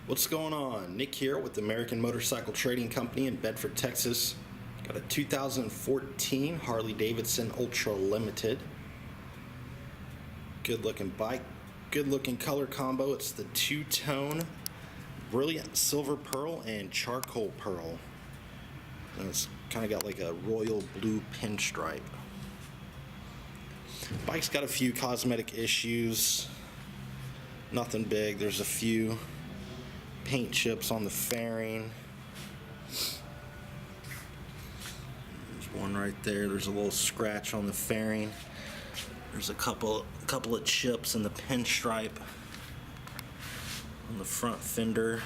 What's going on? Nick here with the American Motorcycle Trading Company in Bedford, Texas. Got a 2014 Harley Davidson Ultra Limited. Good looking bike, good looking color combo. It's the two-tone brilliant silver pearl and charcoal pearl. And it's kind of got like a royal blue pinstripe. Bike's got a few cosmetic issues. Nothing big. There's a few paint chips on the fairing. There's one right there. There's a little scratch on the fairing. There's a couple of chips in the pinstripe on the front fender.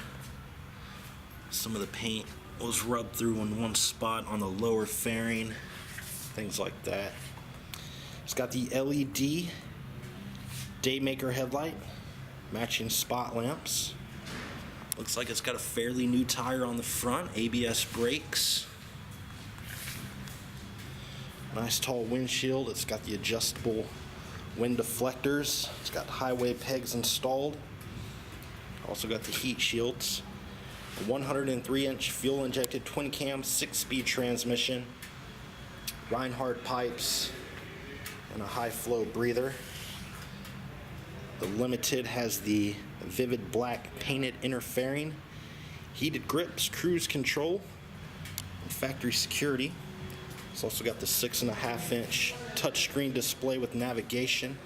Some of the paint was rubbed through in one spot on the lower fairing. Things like that. It's got the LED Daymaker headlight, matching spot lamps. Looks like it's got a fairly new tire on the front, ABS brakes. Nice tall windshield. It's got the adjustable wind deflectors. It's got highway pegs installed. Also got the heat shields. A 103-inch fuel injected twin cam 6-speed transmission. Reinhardt pipes and a high flow breather. The Limited has the vivid black painted inner fairing, heated grips, cruise control, and factory security. It's also got the 6.5-inch touchscreen display with navigation.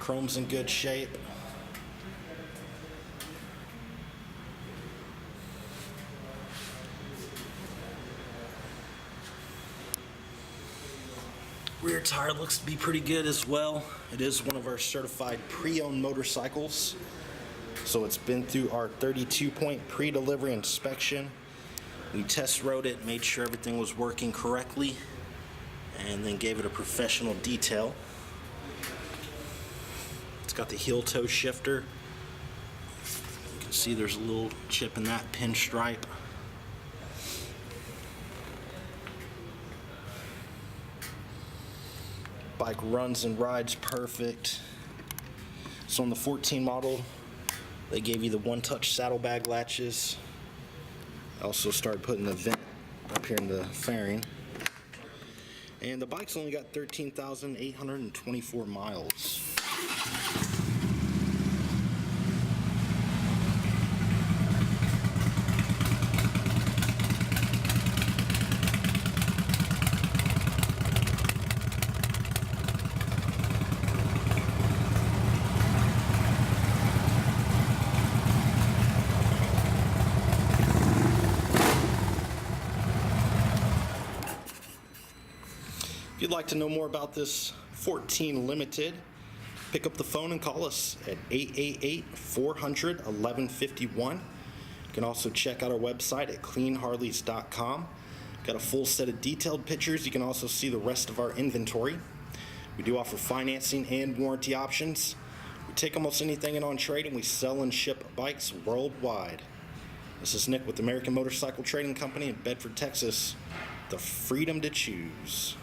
Chrome's in good shape. Rear tire looks to be pretty good as well. It is one of our certified pre-owned motorcycles. So it's been through our 32-point pre-delivery inspection. We test rode it, made sure everything was working correctly, and then gave it a professional detail. It's got the heel toe shifter. You can see there's a little chip in that pinstripe. Bike runs and rides perfect. So on the 14 model, they gave you the one-touch saddlebag latches. I also started putting the vent up here in the fairing. And the bike's only got 13,824 miles. If you'd like to know more about this 14 Limited, pick up the phone and call us at 888-400-1151. You can also check out our website at cleanharleys.com. Got a full set of detailed pictures. You can also see the rest of our inventory. We do offer financing and warranty options. We take almost anything in on trade, and we sell and ship bikes worldwide. This is Nick with the American Motorcycle Trading Company in Bedford, Texas. The freedom to choose.